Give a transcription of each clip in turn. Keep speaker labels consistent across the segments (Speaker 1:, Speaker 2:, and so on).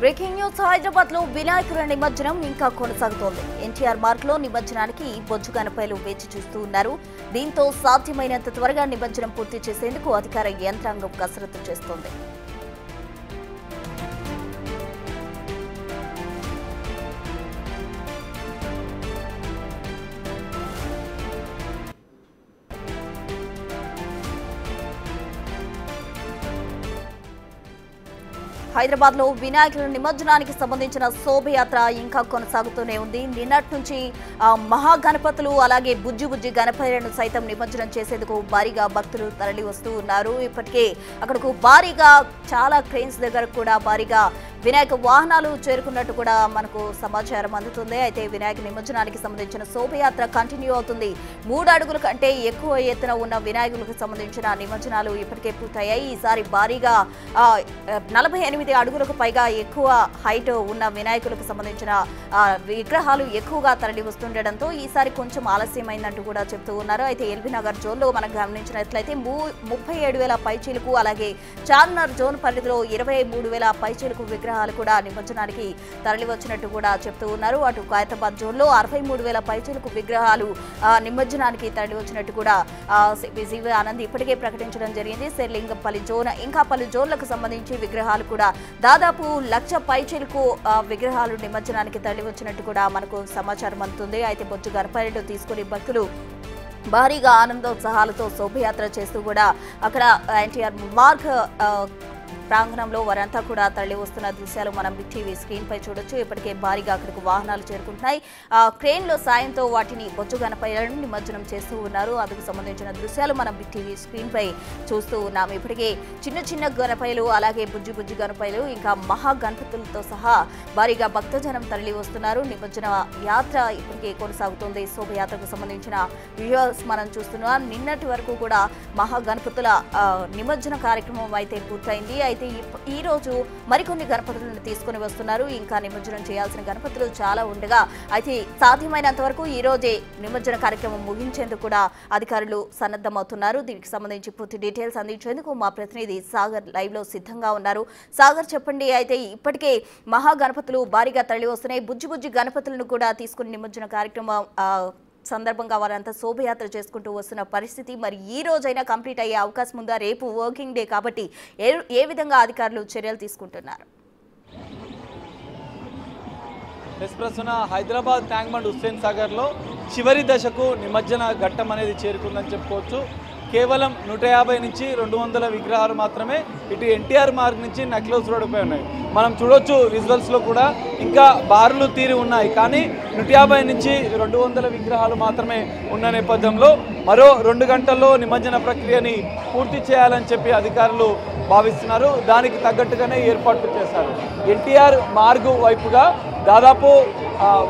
Speaker 1: Breaking news Hyderabad లో వినాయకుల నిమజ్జనం ఇంకా కొనసాగుతోంది. ఎన్టీఆర్ మార్గ్ లో నిమజ్జనానికి బొజ్జు గణపయ్యలు వేచి చూస్తూ ఉన్నారు. దీంతో సాధ్యమైనంత త్వరగా నిమజ్జనం పూర్తి చేసేందుకు అధికార యంత్రాంగం కసరత్తు చేస్తోంది. హైదరాబాద్ లో వినాయకుల నిమజ్జనానికి సంబంధించిన శోభయాత్ర ఇంకా కొనసాగుతూనే ఉంది. నిన్నటి నుంచి మహాగణపతులు అలాగే బుజ్జి గణపతులను సైతం నిమజ్జనం చేసేందుకు భారీగా భక్తులు తరలి వస్తూ ఉన్నారు. ఇప్పటికే అక్కడకు భారీగా చాలా క్రెయిన్స్ దగ్గర కూడా భారీగా వినాయక వాహనాలు చేరుకున్నట్టు కూడా మనకు సమాచారం అందుతుంది. అయితే వినాయక నిమజ్జనానికి సంబంధించిన శోభయాత్ర కంటిన్యూ అవుతుంది. 3 అడుగుల కంటే ఎక్కువ ఎత్తున ఉన్న వినాయకులకు సంబంధించిన నిమజ్జనాలు ఇప్పటికే పూర్తయ్యాయి. ఈసారి భారీగా 48 అడుగులకు పైగా ఎక్కువ హైట్ ఉన్న వినాయకులకు సంబంధించిన విగ్రహాలు ఎక్కువగా తరలి వస్తుండటంతో ఈసారి కొంచెం ఆలస్యమైందంటూ కూడా చెప్తూ ఉన్నారు. అయితే ఎల్బీ నగర్ జోన్ లో మనం గమనించినట్లయితే 37,000 పైచీలకు అలాగే చార్మినార్ జోన్ పరిధిలో 23,000 పైచీలకు విగ్రహాలు కూడా నిమజ్జనానికి తరలి వచ్చినట్టు కూడా చెప్తూ ఉన్నారు. అటు ఖైరతాబాద్ జోన్ లో 63,000 పైచీలకు విగ్రహాలు నిమజ్జనానికి తరలి వచ్చినట్టు కూడా సివి ఆనంద్ ఇప్పటికే ప్రకటించడం జరిగింది. శేర్లింగంపల్లి జోన్ ఇంకా పలు జోన్లకు సంబంధించి విగ్రహాలు కూడా దాదాపు 1,00,000 పైచీలకు విగ్రహాలు నిమజ్జనానికి తరలి వచ్చినట్టు కూడా మనకు సమాచారం అందుతుంది. అయితే బొజ్జు గణపయ్యలు తీసుకుని భక్తులు భారీగా ఆనందోత్సాహాలతో శోభయాత్ర చేస్తూ కూడా అక్కడ ఎన్టీఆర్ మార్గ్ ప్రాంగణంలో వారంతా కూడా తరలి వస్తున్న దృశ్యాలు మనం బిగ్ టీవీ స్క్రీన్ పై చూడొచ్చు. ఇప్పటికే భారీగా అక్కడికి వాహనాలు చేరుకుంటున్నాయి. క్రేన్ల సాయంతో వాటిని బొజ్జు గణపయ్యలను నిమజ్జనం చేస్తూ ఉన్నారు. అందుకు సంబంధించిన దృశ్యాలు మనం బిగ్ టీవీ స్క్రీన్ పై చూస్తూ ఉన్నాం. ఇప్పటికే చిన్న గణపయ్యలు అలాగే బుజ్జి గణపయ్యలు ఇంకా మహా గణపతులతో సహా భారీగా భక్తజనం తరలి వస్తున్నారు. నిమజ్జన యాత్ర ఇప్పటికే కొనసాగుతుంది. శోభయాత్రకు సంబంధించిన వీడియోస్ మనం చూస్తున్నాం. నిన్నటి వరకు కూడా మహా గణపతుల నిమజ్జన కార్యక్రమం అయితే పూర్తయింది. అయితే ఈ రోజు మరికొన్ని గణపతులను తీసుకుని వస్తున్నారు. ఇంకా నిమజ్జనం చేయాల్సిన గణపతులు చాలా ఉండగా అయితే సాధ్యమైనంత వరకు ఈ రోజే నిమజ్జన కార్యక్రమం ముగించేందుకు కూడా అధికారులు సన్నద్ధమవుతున్నారు. దీనికి సంబంధించి పూర్తి డీటెయిల్స్ అందించేందుకు మా ప్రతినిధి సాగర్ లైవ్ లో సిద్ధంగా ఉన్నారు. సాగర్ చెప్పండి, అయితే ఇప్పటికే మహా గణపతులు భారీగా తరలి వస్తున్నాయి. బుజ్జి గణపతులను కూడా తీసుకుని నిమజ్జన కార్యక్రమం సందర్భంగా వారంతా శోభయాత్ర చేసుకుంటూ వస్తున్న పరిస్థితి. మరి ఈ రోజైనా కంప్లీట్ అయ్యే అవకాశం ఉందా? రేపు వర్కింగ్ డే కాబట్టి ఏ విధంగా అధికారులు చర్యలు తీసుకుంటున్నారు?
Speaker 2: ప్రస్తుతం హైదరాబాద్ ట్యాంక్బండ్ హుస్సేన్ సాగర్లో చివరి దశకు నిమజ్జన ఘట్టం అనేది చేరుకుందని చెప్పుకోవచ్చు. కేవలం 150 నుంచి 200 విగ్రహాలు మాత్రమే ఇటు ఎన్టీఆర్ మార్గ్ నుంచి నక్లెస్ రోడ్డుపై ఉన్నాయి. మనం చూడొచ్చు విజువల్స్లో కూడా ఇంకా బారులు తీరి ఉన్నాయి. కానీ 150 నుంచి 200 విగ్రహాలు మాత్రమే ఉన్న నేపథ్యంలో మరో 2 గంటల్లో నిమజ్జన ప్రక్రియని పూర్తి చేయాలని చెప్పి అధికారులు భావిస్తున్నారు. దానికి తగ్గట్టుగానే ఏర్పాట్లు చేశారు. ఎన్టీఆర్ మార్గు వైపుగా దాదాపు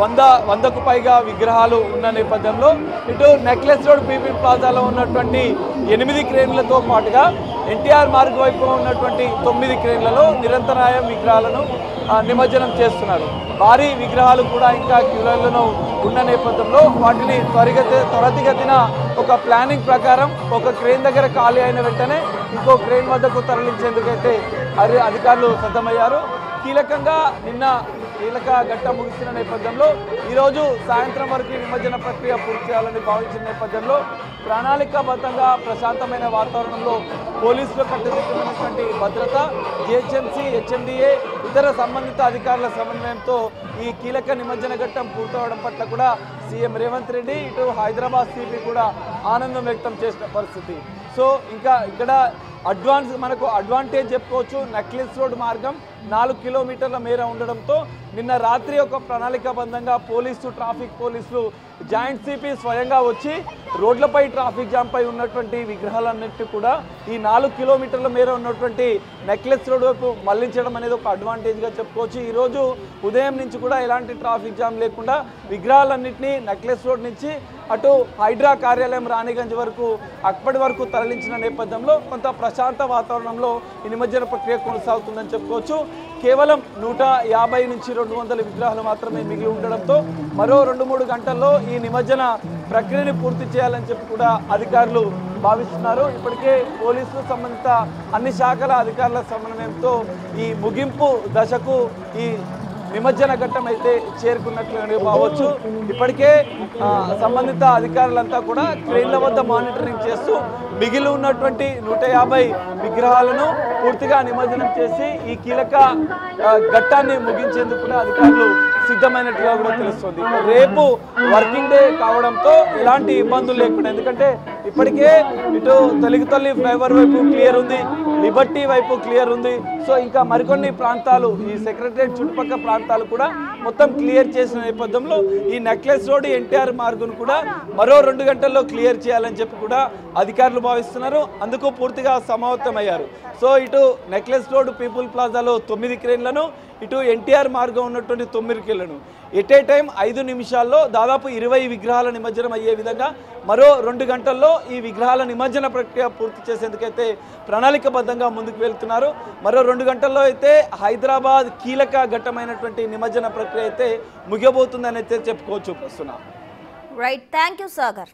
Speaker 2: 100కు పైగా విగ్రహాలు ఉన్న నేపథ్యంలో ఇటు నెక్లెస్ రోడ్ పీపీ ప్లాజాలో ఉన్నటువంటి 8 క్రేన్లతో పాటుగా ఎన్టీఆర్ మార్గ్ వైపు ఉన్నటువంటి 9 క్రేన్లలో నిరంతరాయం విగ్రహాలను నిమజ్జనం చేస్తున్నారు. భారీ విగ్రహాలు కూడా ఇంకా క్యూలైన్లలో ఉన్న నేపథ్యంలో వాటిని త్వరితగతిన ఒక ప్లానింగ్ ప్రకారం ఒక క్రేన్ దగ్గర ఖాళీ అయిన వెంటనే ఇంకో క్రేన్ వద్దకు తరలించేందుకైతే అధికారులు సిద్ధమయ్యారు. కీలకంగా నిన్న కీలక ఘట్టం ముగిసిన నేపథ్యంలో ఈరోజు సాయంత్రం వరకు నిమజ్జన ప్రక్రియ పూర్తి చేయాలని భావించిన నేపథ్యంలో ప్రణాళికాబద్ధంగా ప్రశాంతమైన వాతావరణంలో పోలీసులు కట్టుదిట్టమైనటువంటి భద్రత, జిహెచ్ఎంసీ, హెచ్ఎండిఏ ఇతర సంబంధిత అధికారుల సమన్వయంతో ఈ కీలక నిమజ్జన ఘట్టం పూర్తవడం పట్ల కూడా సీఎం రేవంత్ రెడ్డి ఇటు హైదరాబాద్ సిపి కూడా ఆనందం వ్యక్తం చేసిన పరిస్థితి. సో ఇంకా ఇక్కడ మనకు అడ్వాంటేజ్ చెప్పుకోవచ్చు. నక్లెస్ రోడ్ మార్గం 4 కిలోమీటర్ల మేర ఉండడంతో నిన్న రాత్రి ఒక ప్రణాళికాబద్ధంగా ట్రాఫిక్ పోలీసులు జాయింట్ సిపి స్వయంగా వచ్చి రోడ్లపై ట్రాఫిక్ జామ్పై ఉన్నటువంటి విగ్రహాలన్నింటినీ కూడా ఈ 4 కిలోమీటర్ల మేర ఉన్నటువంటి నెక్లెస్ రోడ్ వైపు మళ్లించడం అనేది ఒక అడ్వాంటేజ్గా చెప్పుకోవచ్చు. ఈరోజు ఉదయం నుంచి కూడా ఎలాంటి ట్రాఫిక్ జామ్ లేకుండా విగ్రహాలన్నింటినీ నెక్లెస్ రోడ్ నుంచి అటు హైడ్రా కార్యాలయం రాణిగంజ్ వరకు అప్పటి వరకు తరలించిన నేపథ్యంలో కొంత ప్రశాంత వాతావరణంలో ఈ నిమజ్జన ప్రక్రియ కొనసాగుతుందని చెప్పుకోవచ్చు. కేవలం 150 నుంచి 200 విగ్రహాలు మాత్రమే మిగిలి ఉండడంతో మరో 2-3 గంటల్లో ఈ నిమజ్జన ప్రక్రియని పూర్తి చేయాలని చెప్పి కూడా అధికారులు భావిస్తున్నారు. ఇప్పటికే పోలీసులు సంబంధిత అన్ని శాఖల అధికారుల సమన్వయంతో ఈ ముగింపు దశకు ఈ నిమజ్జన ఘట్టం అయితే చేరుకున్నట్లు కావచ్చు. ఇప్పటికే సంబంధిత అధికారులంతా కూడా క్రేన్ల వద్ద మానిటరింగ్ చేస్తూ మిగిలి ఉన్నటువంటి 150 విగ్రహాలను పూర్తిగా నిమజ్జనం చేసి ఈ కీలక ఘట్టాన్ని ముగించేందుకు కూడా అధికారులు సిద్ధమైనట్లుగా కూడా తెలుస్తుంది. రేపు వర్కింగ్ డే కావడంతో ఎలాంటి ఇబ్బందులు లేకుండా, ఎందుకంటే ఇప్పటికే ఇటు తెలుగుతల్లి ఫ్లైఓవర్ వైపు క్లియర్ ఉంది, లిబర్టీ వైపు క్లియర్ ఉంది. సో ఇంకా మరికొన్ని ప్రాంతాలు ఈ సెక్రటరియట్ చుట్టుపక్కల ప్రాంతాలు కూడా మొత్తం క్లియర్ చేసిన నేపథ్యంలో ఈ నెక్లెస్ రోడ్ ఎన్టీఆర్ మార్గును కూడా మరో 2 గంటల్లో క్లియర్ చేయాలని చెప్పి కూడా అధికారులు భావిస్తున్నారు. అందుకు పూర్తిగా సమాయత్తమయ్యారు. సో ఇటు నెక్లెస్ రోడ్ పీపుల్ ప్లాజాలో 9 క్రేన్లను, ఇటు ఎన్టీఆర్ మార్గం ఉన్నటువంటి 9 క్రేన్లను ఎట్ ఏ టైం 5 నిమిషాల్లో దాదాపు 20 విగ్రహాల నిమజ్జనం అయ్యే విధంగా మరో 2 గంటల్లో ఈ విగ్రహాల నిమజ్జన ప్రక్రియ పూర్తి చేసేందుకైతే ప్రణాళికబద్ధంగా ముందుకు వెళ్తున్నారు. మరో 2 గంటల్లో అయితే హైదరాబాద్ కీలక ఘట్టమైనటువంటి నిమజ్జన ప్రక్రియ అయితే ముగియబోతుందని అయితే చెప్పుకోవచ్చు. ప్రస్తుతం
Speaker 1: రైట్, థ్యాంక్ యూ సాగర్.